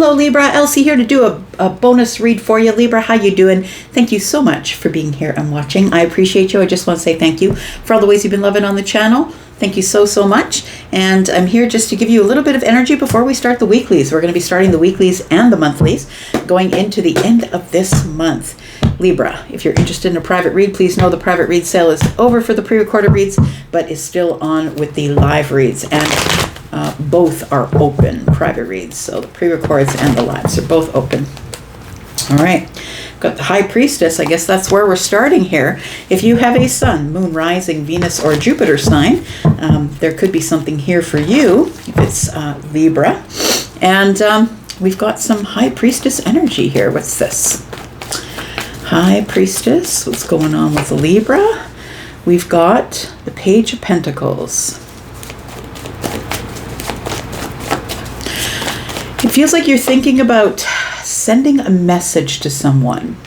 Hello Libra, Elsie here to do a bonus read for you. Libra, how you doing? Thank you so much for being here and watching. I appreciate you. I just want to say thank you for all the ways you've been loving on the channel. Thank you so, so much. And I'm here just to give you a little bit of energy before we start the weeklies. We're going to be starting the weeklies and the monthlies going into the end of this month. Libra, if you're interested in a private read, please know the private read sale is over for the pre-recorded reads, but is still on with the live reads. And both are open private reads. So the pre-records and the lives are both open. All right. Got the High Priestess. I guess that's where we're starting here. If you have a Sun, Moon, Rising, Venus, or Jupiter sign, there could be something here for you if it's Libra. And we've got some High Priestess energy here. What's this? High Priestess. What's going on with Libra? We've got the Page of Pentacles. It feels like you're thinking about sending a message to someone.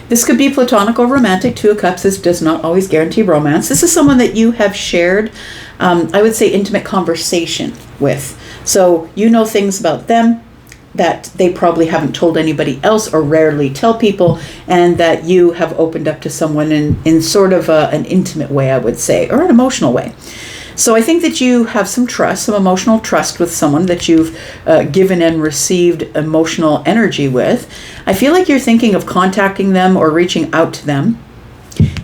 This could be platonic or romantic. Two of Cups. This does not always guarantee romance. This is someone that you have shared, I would say, intimate conversation with. So you know things about them that they probably haven't told anybody else or rarely tell people, and that you have opened up to someone in sort of an intimate way, I would say, or an emotional way. So I think that you have some trust, some emotional trust with someone that you've given and received emotional energy with. I feel like you're thinking of contacting them or reaching out to them.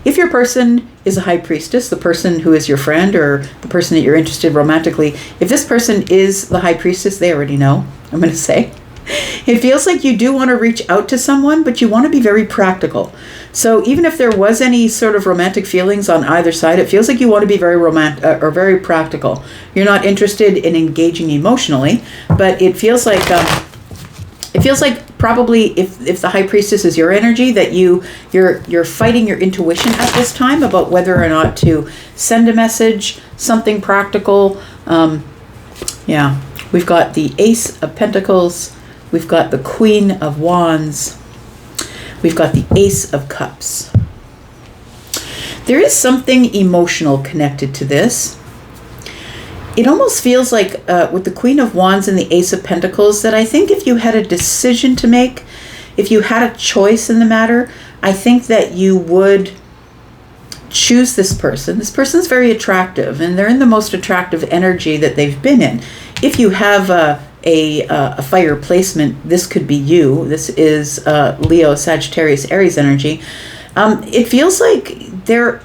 If your person is a High Priestess, the person who is your friend or the person that you're interested romantically, if this person is the High Priestess, they already know, I'm going to say. It feels like you do want to reach out to someone, but you want to be very practical. So even if there was any sort of romantic feelings on either side, it feels like you want to be very romantic or very practical. You're not interested in engaging emotionally, but it feels like probably if the High Priestess is your energy, that you're fighting your intuition at this time about whether or not to send a message, something practical. Yeah, we've got the Ace of Pentacles. We've got the Queen of Wands. We've got the Ace of Cups. There is something emotional connected to this. It almost feels like with the Queen of Wands and the Ace of Pentacles that I think if you had a decision to make, if you had a choice in the matter, I think that you would choose this person. This person's very attractive, and they're in the most attractive energy that they've been in. If you have a fire placement, this could be you. This is Leo, Sagittarius, Aries energy. It feels like there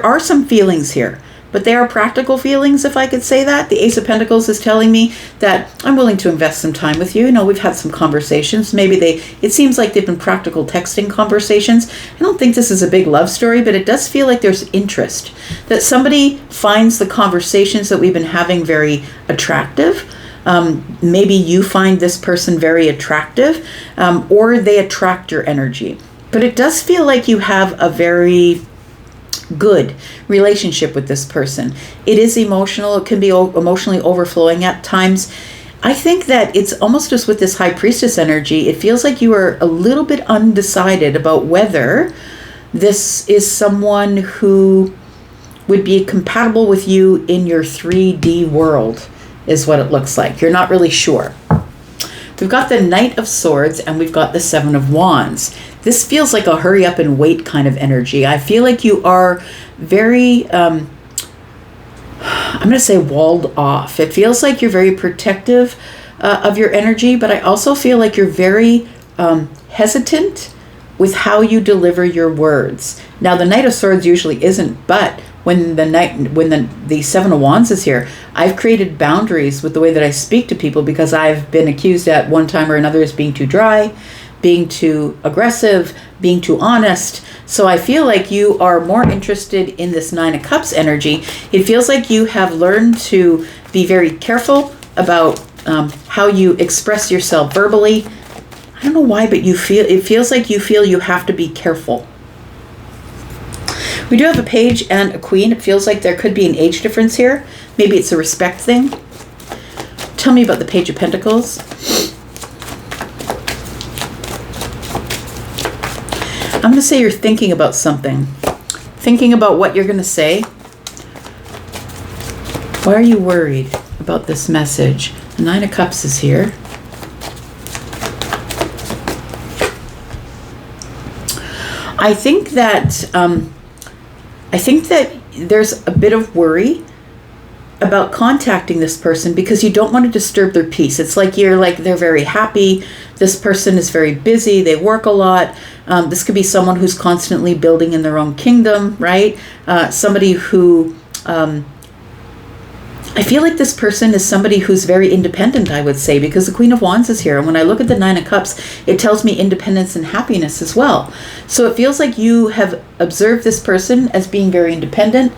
are some feelings here, but they are practical feelings, if I could say that. The Ace of Pentacles is telling me that I'm willing to invest some time with you. You know, we've had some conversations. Maybe it seems like they've been practical texting conversations. I don't think this is a big love story, but it does feel like there's interest, that somebody finds the conversations that we've been having very attractive. Maybe you find this person very attractive, or they attract your energy. But it does feel like you have a very good relationship with this person. It is emotional. It can be emotionally overflowing at times. I think that it's almost just with this High Priestess energy, it feels like you are a little bit undecided about whether this is someone who would be compatible with you in your 3D world, is what it looks like. You're not really sure. We've got the Knight of Swords and we've got the Seven of Wands. This feels like a hurry up and wait kind of energy. I feel like you are very, I'm going to say walled off. It feels like you're very protective of your energy, but I also feel like you're very hesitant with how you deliver your words. Now, the Knight of Swords usually isn't, but when the Seven of Wands is here, I've created boundaries with the way that I speak to people because I've been accused at one time or another as being too dry, being too aggressive, being too honest. So I feel like you are more interested in this Nine of Cups energy. It feels like you have learned to be very careful about how you express yourself verbally. I don't know why, but it feels like you feel you have to be careful. We do have a Page and a Queen. It feels like there could be an age difference here. Maybe it's a respect thing. Tell me about the Page of Pentacles. I'm going to say you're thinking about something. Thinking about what you're going to say. Why are you worried about this message? The Nine of Cups is here. I think that there's a bit of worry about contacting this person because you don't want to disturb their peace. It's like they're very happy. This person is very busy. They work a lot. This could be someone who's constantly building in their own kingdom, right? Somebody who, I feel like this person is somebody who's very independent, I would say, because the Queen of Wands is here. And when I look at the Nine of Cups, it tells me independence and happiness as well. So it feels like you have observed this person as being very independent,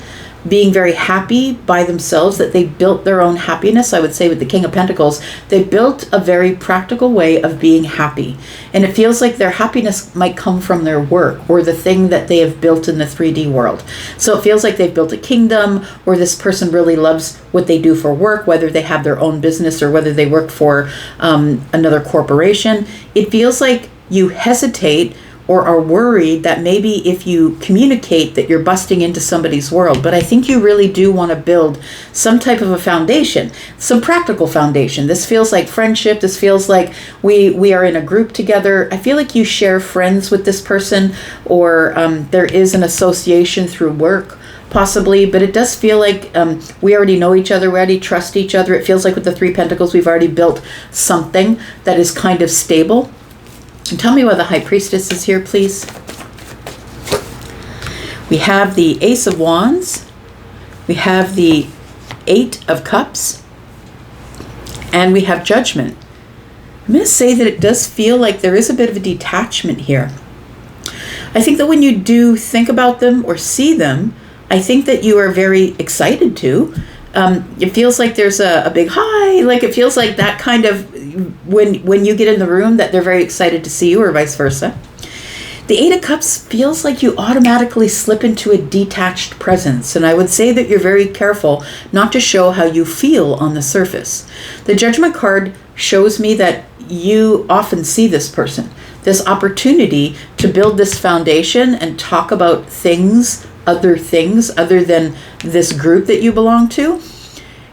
being very happy by themselves, that they built their own happiness. I would say with the King of Pentacles, they built a very practical way of being happy. And it feels like their happiness might come from their work or the thing that they have built in the 3D world. So it feels like they've built a kingdom, or this person really loves what they do for work, whether they have their own business or whether they work for another corporation. It feels like you hesitate or are worried that maybe if you communicate that you're busting into somebody's world. But I think you really do want to build some type of a foundation, some practical foundation. This feels like friendship. This feels like we are in a group together. I feel like you share friends with this person, or there is an association through work, possibly, but it does feel like we already know each other, we already trust each other. It feels like with the Three Pentacles, we've already built something that is kind of stable. And tell me why the High Priestess is here, please. We have the Ace of Wands. We have the Eight of Cups. And we have Judgment. I'm going to say that it does feel like there is a bit of a detachment here. I think that when you do think about them or see them, I think that you are very excited to. It feels like there's a big hi, like it feels like that kind of, when you get in the room, that they're very excited to see you, or vice versa. The Eight of Cups feels like you automatically slip into a detached presence, and I would say that you're very careful not to show how you feel on the surface. The Judgment card shows me that you often see this person, this opportunity to build this foundation and talk about other things other than this group that you belong to,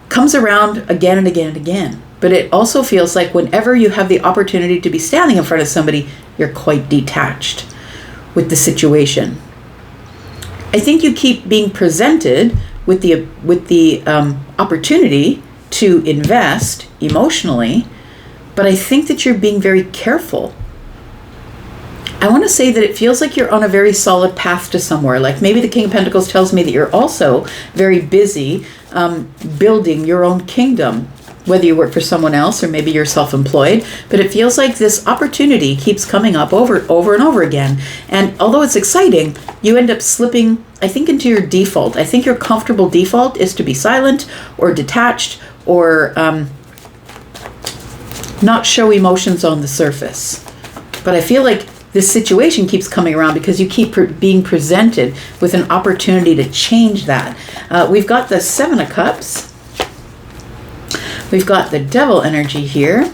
comes around again and again and again. But it also feels like whenever you have the opportunity to be standing in front of somebody, you're quite detached with the situation. I think you keep being presented with the opportunity to invest emotionally, but I think that you're being very careful. I want to say that it feels like you're on a very solid path to somewhere. Like maybe the King of Pentacles tells me that you're also very busy building your own kingdom, whether you work for someone else or maybe you're self-employed. But it feels like this opportunity keeps coming up over and over again. And although it's exciting, you end up slipping, I think, into your default. I think your comfortable default is to be silent or detached or not show emotions on the surface. But I feel like this situation keeps coming around because you keep being presented with an opportunity to change that. We've got the Seven of Cups. We've got the Devil energy here.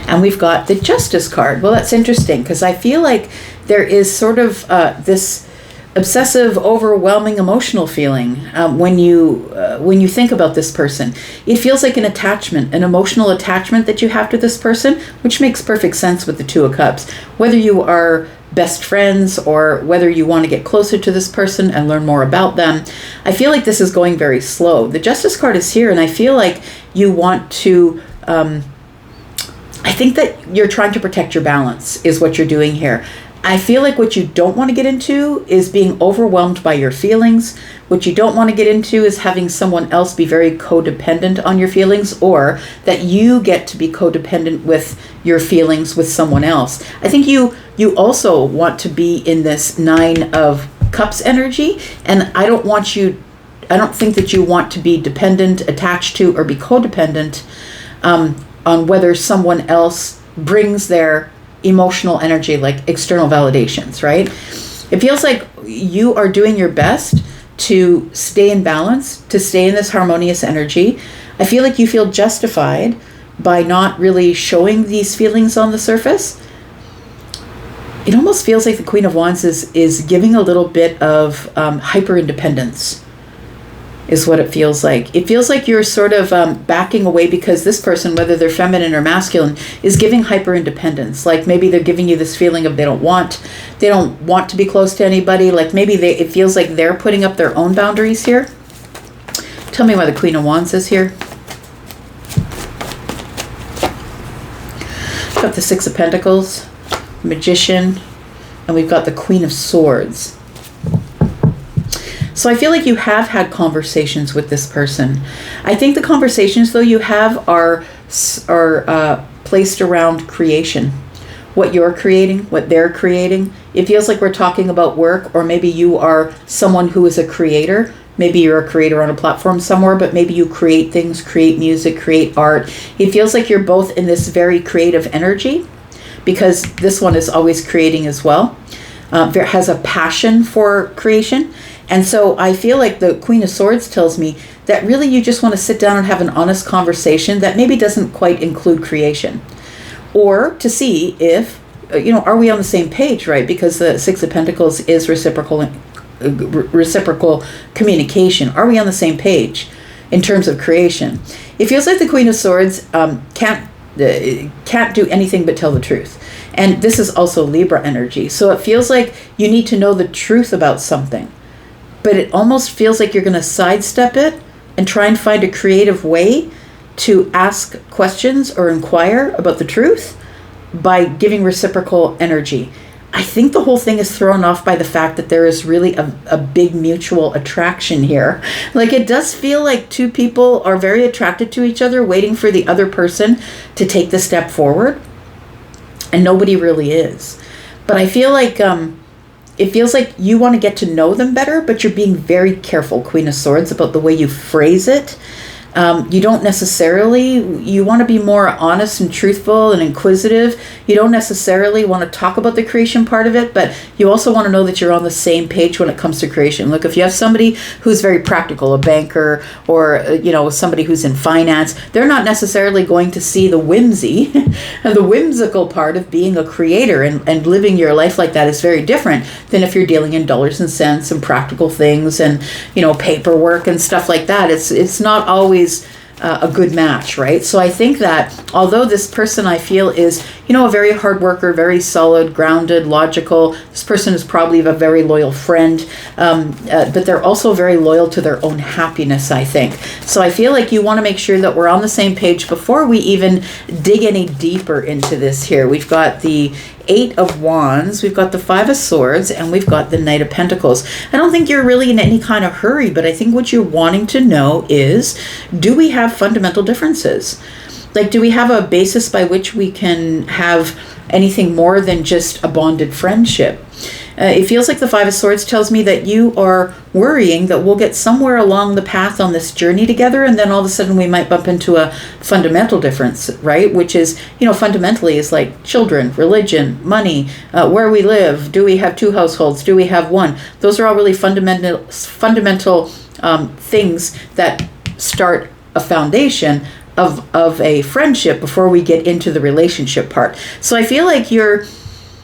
And we've got the Justice card. Well, that's interesting because I feel like there is sort of this obsessive, overwhelming emotional feeling when you think about this person. It feels like an attachment, an emotional attachment that you have to this person, which makes perfect sense with the Two of Cups. Whether you are best friends or whether you want to get closer to this person and learn more about them, I feel like this is going very slow. The Justice card is here, and I feel like you want to I think that you're trying to protect your balance is what you're doing here. I feel like what you don't want to get into is being overwhelmed by your feelings. What you don't want to get into is having someone else be very codependent on your feelings, or that you get to be codependent with your feelings with someone else. I think you also want to be in this Nine of Cups energy, and I don't think that you want to be dependent, attached to, or be codependent on whether someone else brings their emotional energy, like external validations, right? It feels like you are doing your best to stay in balance, to stay in this harmonious energy. I feel like you feel justified by not really showing these feelings on the surface. It almost feels like the Queen of Wands is giving a little bit of hyper independence. is what it feels like. It feels like you're sort of backing away because this person, whether they're feminine or masculine, is giving hyper independence. Like maybe they're giving you this feeling of they don't want to be close to anybody. Like maybe it feels like they're putting up their own boundaries here. Tell me why the Queen of Wands is here. We've got the Six of Pentacles, Magician, and we've got the Queen of Swords. So I feel like you have had conversations with this person. I think the conversations, though, you have are placed around creation. What you're creating, what they're creating. It feels like we're talking about work, or maybe you are someone who is a creator. Maybe you're a creator on a platform somewhere, but maybe you create things, create music, create art. It feels like you're both in this very creative energy, because this one is always creating as well. Has a passion for creation. And so I feel like the Queen of Swords tells me that really you just want to sit down and have an honest conversation that maybe doesn't quite include creation. Or to see if, are we on the same page, right? Because the Six of Pentacles is reciprocal communication. Are we on the same page in terms of creation? It feels like the Queen of Swords can't do anything but tell the truth. And this is also Libra energy. So it feels like you need to know the truth about something. But it almost feels like you're going to sidestep it and try and find a creative way to ask questions or inquire about the truth by giving reciprocal energy. I think the whole thing is thrown off by the fact that there is really a big mutual attraction here. Like it does feel like two people are very attracted to each other, waiting for the other person to take the step forward. And nobody really is. But I feel like it feels like you want to get to know them better, but you're being very careful, Queen of Swords, about the way you phrase it. You don't necessarily, you want to be more honest and truthful and inquisitive. You don't necessarily want to talk about the creation part of it, but you also want to know that you're on the same page when it comes to creation. Look, if you have somebody who's very practical, a banker, or, somebody who's in finance, they're not necessarily going to see the whimsy and the whimsical part of being a creator, and living your life like that is very different than if you're dealing in dollars and cents and practical things and, paperwork and stuff like that. It's not always a good match, right? So I think that although this person I feel is, a very hard worker, very solid, grounded, logical, this person is probably a very loyal friend, but they're also very loyal to their own happiness, I think. So I feel like you want to make sure that we're on the same page before we even dig any deeper into this here. We've got the Eight of Wands, we've got the Five of Swords, and we've got the Knight of Pentacles. I don't think you're really in any kind of hurry, but I think what you're wanting to know is, do we have fundamental differences? Like, do we have a basis by which we can have anything more than just a bonded friendship? It feels like the Five of Swords tells me that you are worrying that we'll get somewhere along the path on this journey together, and then all of a sudden we might bump into a fundamental difference, right? Which is, fundamentally is like children, religion, money, where we live. Do we have two households? Do we have one? Those are all really fundamental things that start a foundation of a friendship before we get into the relationship part. So I feel like you're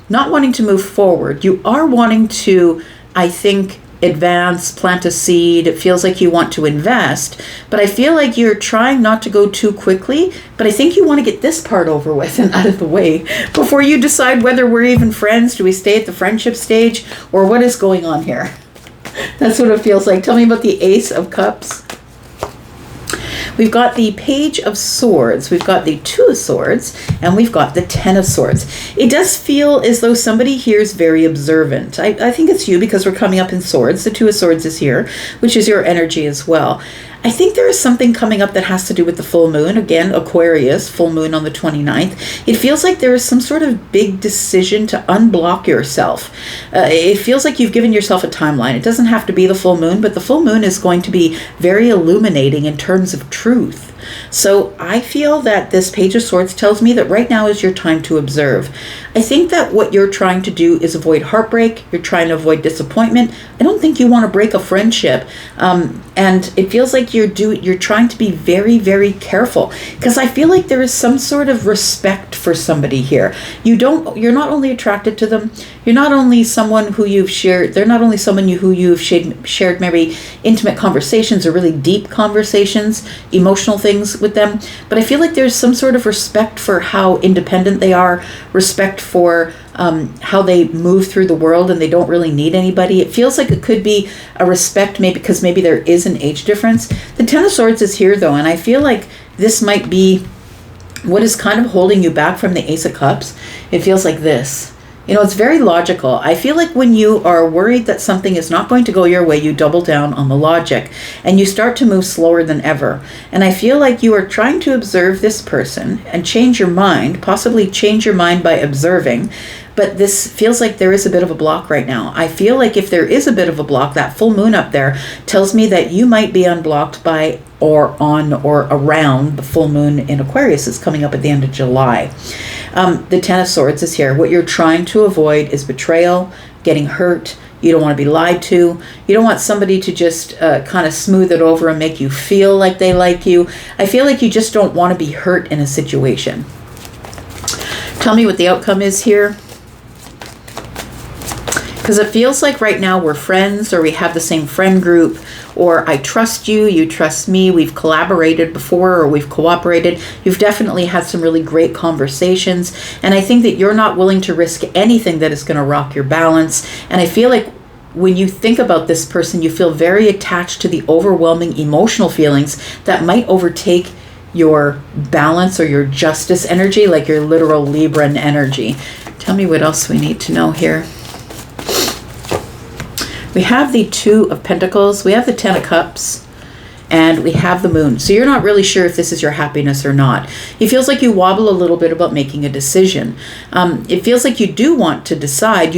not wanting to move forward. You are wanting to, I think, advance, plant a seed. It feels like you want to invest, but I feel like you're trying not to go too quickly. But I think you want to get this part over with and out of the way before you decide whether we're even friends. Do we stay at the friendship stage, or what is going on here? That's what it feels like. Tell me about the Ace of Cups. We've got the Page of Swords, we've got the Two of Swords, and we've got the Ten of Swords. It does feel as though somebody here is very observant. I think it's you, because we're coming up in swords. The Two of Swords is here, which is your energy as well. I think there is something coming up that has to do with the full moon. Again, Aquarius, full moon on the 29th. It feels like there is some sort of big decision to unblock yourself. It feels like you've given yourself a timeline. It doesn't have to be the full moon, but the full moon is going to be very illuminating in terms of truth. So I feel that this Page of Swords tells me that right now is your time to observe. I think that what you're trying to do is avoid heartbreak. You're trying to avoid disappointment. I don't think you want to break a friendship. And it feels like you're trying to be very, very careful, because I feel like there is some sort of respect for somebody here. You're not only attracted to them, you're not only someone who you've shared, they're not only someone who you've shared maybe intimate conversations or really deep conversations, emotional things with them, but I feel like there's some sort of respect for how independent they are, respect for how they move through the world and they don't really need anybody. It feels like it could be a respect, maybe because maybe there is an age difference. The Ten of Swords is here though, and I feel like this might be what is kind of holding you back from the Ace of Cups. It feels like this. It's very logical. I feel like when you are worried that something is not going to go your way, you double down on the logic and you start to move slower than ever. And I feel like you are trying to observe this person and change your mind, possibly change your mind by observing. But this feels like there is a bit of a block right now. I feel like if there is a bit of a block, that full moon up there tells me that you might be unblocked by or on or around the full moon in Aquarius. Is coming up at the end of July. The Ten of Swords is here. What you're trying to avoid is betrayal, getting hurt. You don't want to be lied to. You don't want somebody to just kind of smooth it over and make you feel like they like you. I feel like you just don't want to be hurt in a situation. Tell me what the outcome is here. Because it feels like right now we're friends, or we have the same friend group, or I trust you, you trust me, we've collaborated before, or we've cooperated. You've definitely had some really great conversations, and I think that you're not willing to risk anything that is going to rock your balance. And I feel like when you think about this person, you feel very attached to the overwhelming emotional feelings that might overtake your balance or your justice energy, like your literal Libran energy. Tell me what else we need to know here. We have the Two of Pentacles, we have the Ten of Cups, and we have the Moon. So you're not really sure if this is your happiness or not. It feels like you wobble a little bit about making a decision. It feels like you do want to decide.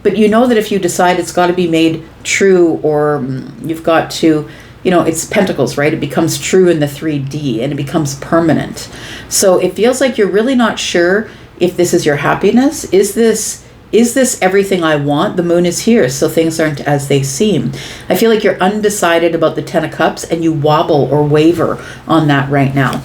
But you know that if you decide, it's got to be made true, or you've got to, it's Pentacles, right? It becomes true in the 3D and it becomes permanent. So it feels like you're really not sure if this is your happiness. Is this everything I want? The Moon is here, so things aren't as they seem. I feel like you're undecided about the Ten of Cups and you wobble or waver on that right now.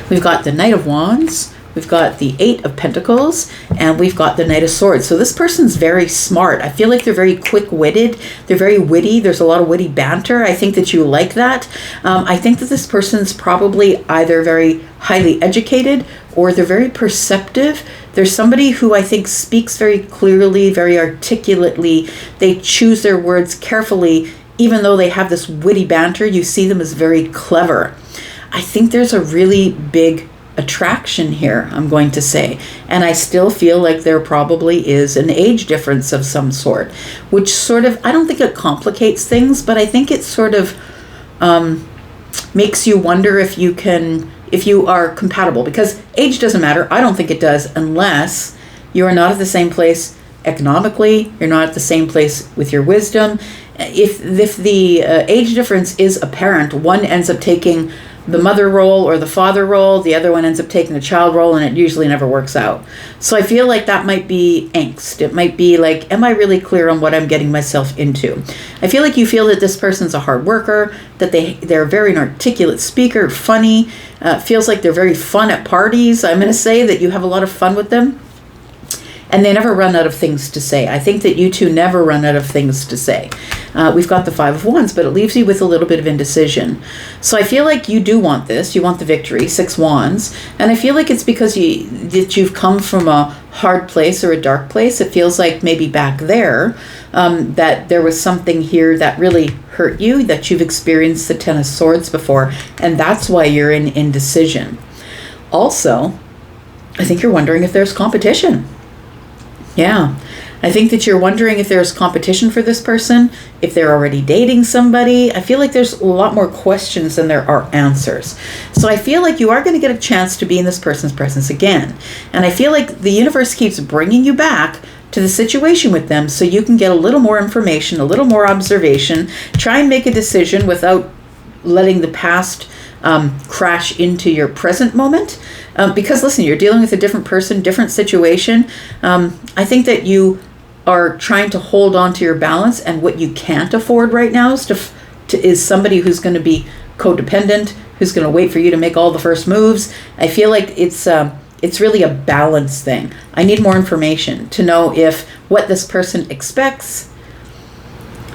We've got the Knight of Wands, we've got the Eight of Pentacles, and we've got the Knight of Swords. So this person's very smart. I feel like they're very quick-witted. They're very witty. There's a lot of witty banter. I think that you like that. I think that this person's probably either very highly educated or they're very perceptive. There's somebody who I think speaks very clearly, very articulately. They choose their words carefully. Even though they have this witty banter, you see them as very clever. I think there's a really big attraction here, I'm going to say. And I still feel like there probably is an age difference of some sort, which sort of, I don't think it complicates things, but I think it sort of makes you wonder if you are compatible, because age doesn't matter. I don't think it does, unless you are not at the same place economically, you're not at the same place with your wisdom. If the age difference is apparent, one ends up taking the mother role or the father role, the other one ends up taking the child role, and it usually never works out. So I feel like that might be angst. It might be like, am I really clear on what I'm getting myself into? I feel like you feel that this person's a hard worker, that they're very an articulate speaker, funny, feels like they're very fun at parties. I'm going to say that you have a lot of fun with them. And they never run out of things to say. I think that you two never run out of things to say. We've got the Five of Wands, but it leaves you with a little bit of indecision. So I feel like you do want this. You want the victory, 6 Wands. And I feel like it's because that you've come from a hard place or a dark place. It feels like maybe back there that there was something here that really hurt you, that you've experienced the Ten of Swords before. And that's why you're in indecision. Also, I think you're wondering if there's competition. Yeah, I think that you're wondering if there's competition for this person, if they're already dating somebody. I feel like there's a lot more questions than there are answers. So I feel like you are going to get a chance to be in this person's presence again. And I feel like the universe keeps bringing you back to the situation with them so you can get a little more information, a little more observation, try and make a decision without letting the past crash into your present moment. Because listen, you're dealing with a different person, different situation. I think that you are trying to hold on to your balance, and what you can't afford right now is somebody who's going to be codependent, who's going to wait for you to make all the first moves. I feel like it's really a balance thing. I need more information to know if what this person expects.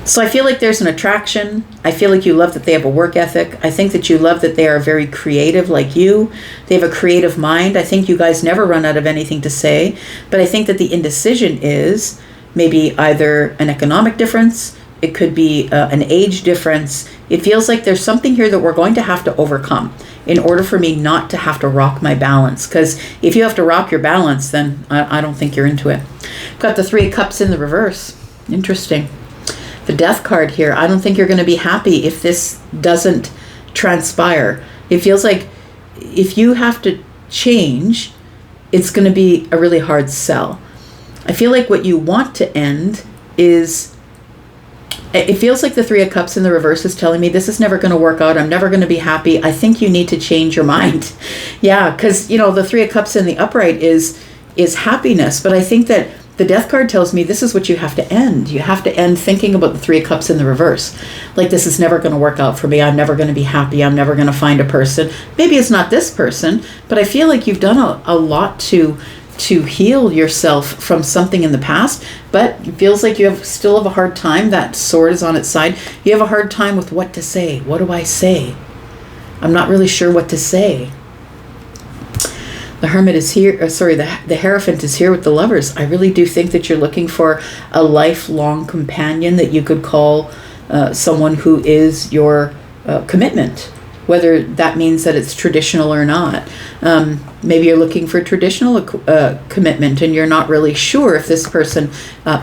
So I feel like there's an attraction. I feel like you love that they have a work ethic. I think that you love that they are very creative like you. They have a creative mind. I think you guys never run out of anything to say. But I think that the indecision is maybe either an economic difference. It could be an age difference. It feels like there's something here that we're going to have to overcome in order for me not to have to rock my balance. Because if you have to rock your balance, then I don't think you're into it. Got the Three of Cups in the reverse. Interesting. The Death card here. I don't think you're going to be happy if this doesn't transpire. It feels like if you have to change, it's going to be a really hard sell. I feel like what you want to end is, it feels like the Three of Cups in the reverse is telling me this is never going to work out. I'm never going to be happy. I think you need to change your mind. Yeah, because, the Three of Cups in the upright is happiness. But I think that the Death card tells me this is what you have to end. You have to end thinking about the Three of Cups in the reverse. Like, this is never going to work out for me. I'm never going to be happy. I'm never going to find a person. Maybe it's not this person, but I feel like you've done a lot to heal yourself from something in the past, but it feels like you still have a hard time. That sword is on its side. You have a hard time with what to say. What do I say? I'm not really sure what to say. The Hermit is here, the Hierophant is here with the Lovers. I really do think that you're looking for a lifelong companion that you could call someone who is your commitment, whether that means that it's traditional or not. Maybe you're looking for traditional commitment and you're not really sure if this person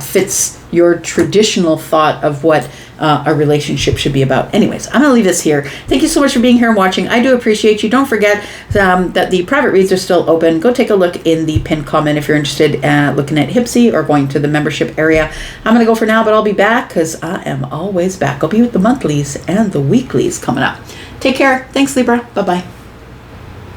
fits your traditional thought of what a relationship should be about. Anyways, I'm going to leave this here. Thank you so much for being here and watching. I do appreciate you. Don't forget that the private reads are still open. Go take a look in the pinned comment if you're interested looking at Hypsee or going to the membership area. I'm going to go for now, but I'll be back because I am always back. I'll be with the monthlies and the weeklies coming up. Take care. Thanks, Libra. Bye-bye.